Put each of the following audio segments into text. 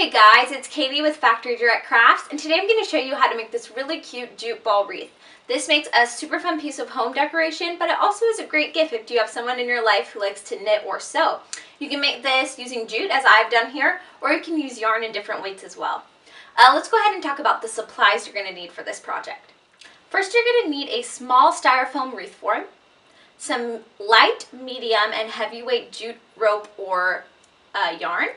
Hey guys, it's Katie with Factory Direct Crafts, and today I'm going to show you how to make this really cute jute ball wreath. This makes a super fun piece of home decoration, but it also is a great gift if you have someone in your life who likes to knit or sew. You can make this using jute, as I've done here, or you can use yarn in different weights as well. Let's go ahead and talk about the supplies you're going to need for this project. First, you're going to need a small styrofoam wreath form, some light, medium, and heavyweight jute rope or yarn.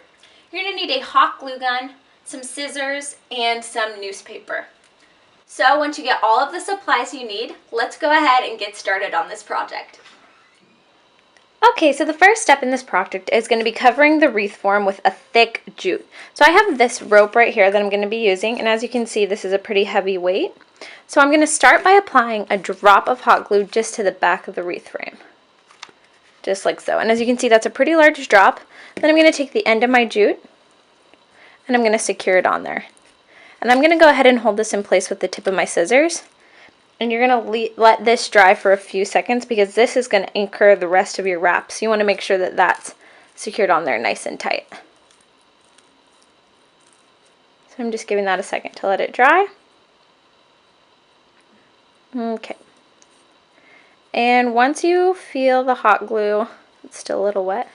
You're going to need a hot glue gun, some scissors, and some newspaper. So once you get all of the supplies you need, let's go ahead and get started on this project. Okay, so the first step in this project is going to be covering the wreath form with a thick jute. So I have this rope right here that I'm going to be using, and as you can see, this is a pretty heavy weight. So I'm going to start by applying a drop of hot glue just to the back of the wreath frame. Just like so. And as you can see, that's a pretty large drop. Then I'm going to take the end of my jute and I'm going to secure it on there. And I'm going to go ahead and hold this in place with the tip of my scissors. And you're going to let this dry for a few seconds because this is going to anchor the rest of your wrap. So you want to make sure that that's secured on there nice and tight. So I'm just giving that a second to let it dry. Okay. And once you feel the hot glue, it's still a little wet.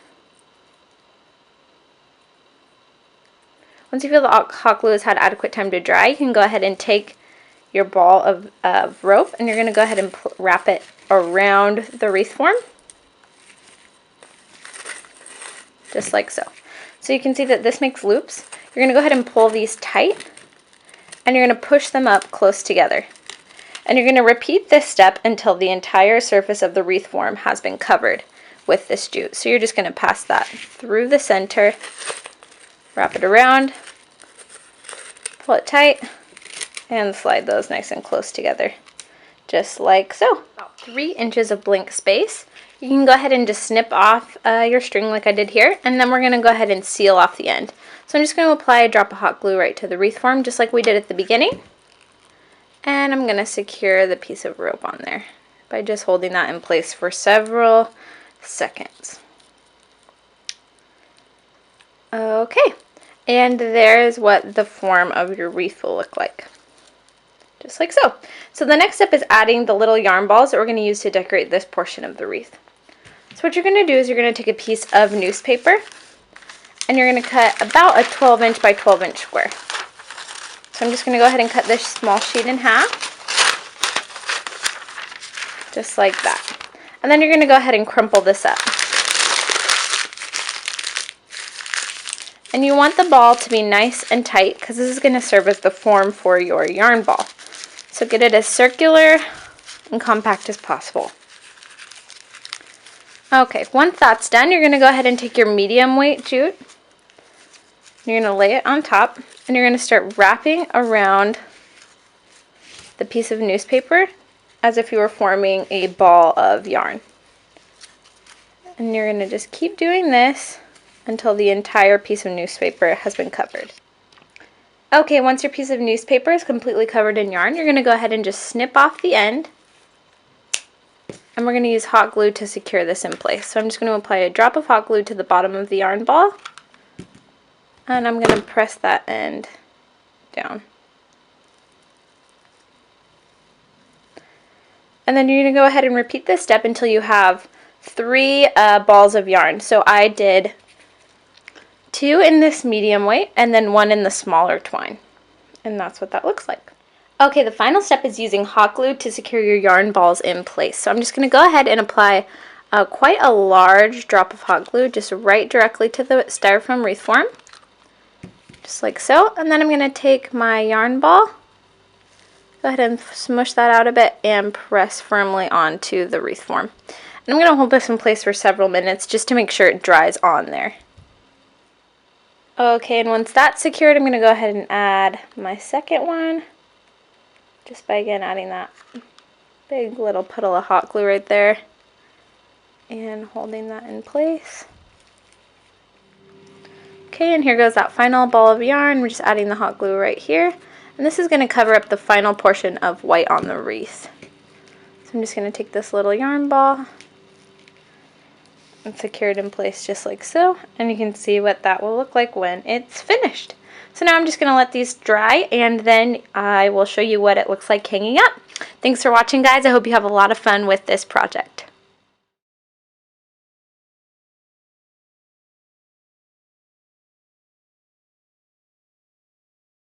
Once you feel the hot glue has had adequate time to dry, you can go ahead and take your ball of rope and you're going to go ahead and wrap it around the wreath form. Just like so. So you can see that this makes loops. You're going to go ahead and pull these tight and you're going to push them up close together. And you're going to repeat this step until the entire surface of the wreath form has been covered with this jute. So you're just going to pass that through the center, wrap it around, pull it tight, and slide those nice and close together, just like so. About 3 inches of blank space. You can go ahead and just snip off your string like I did here, and then we're going to go ahead and seal off the end. So I'm just going to apply a drop of hot glue right to the wreath form, just like we did at the beginning. And I'm going to secure the piece of rope on there by just holding that in place for several seconds. Okay, and there's what the form of your wreath will look like. Just like so. So the next step is adding the little yarn balls that we're going to use to decorate this portion of the wreath. So what you're going to do is you're going to take a piece of newspaper and you're going to cut about a 12-inch by 12-inch square. So I'm just going to go ahead and cut this small sheet in half, just like that. And then you're going to go ahead and crumple this up. And you want the ball to be nice and tight because this is going to serve as the form for your yarn ball. So get it as circular and compact as possible. Okay, once that's done, you're going to go ahead and take your medium weight jute. You're going to lay it on top and you're going to start wrapping around the piece of newspaper as if you were forming a ball of yarn. And you're going to just keep doing this until the entire piece of newspaper has been covered. Okay, once your piece of newspaper is completely covered in yarn, you're going to go ahead and just snip off the end. And we're going to use hot glue to secure this in place. So I'm just going to apply a drop of hot glue to the bottom of the yarn ball. And I'm going to press that end down. And then you're going to go ahead and repeat this step until you have 3 balls of yarn. So I did 2 in this medium weight and then 1 in the smaller twine. And that's what that looks like. Okay, the final step is using hot glue to secure your yarn balls in place. So I'm just going to go ahead and apply quite a large drop of hot glue just right directly to the styrofoam wreath form. Just like so. And then I'm going to take my yarn ball, go ahead and smush that out a bit and press firmly onto the wreath form. And I'm going to hold this in place for several minutes just to make sure it dries on there. Okay, and once that's secured, I'm going to go ahead and add my second one. Just by again adding that big little puddle of hot glue right there. And holding that in place. Okay, and here goes that final ball of yarn. We're just adding the hot glue right here. And this is going to cover up the final portion of white on the wreath. So I'm just going to take this little yarn ball and secured in place just like so, and you can see what that will look like when it's finished. So now I'm just going to let these dry, and then I will show you what it looks like hanging up. Thanks for watching, guys. I hope you have a lot of fun with this project.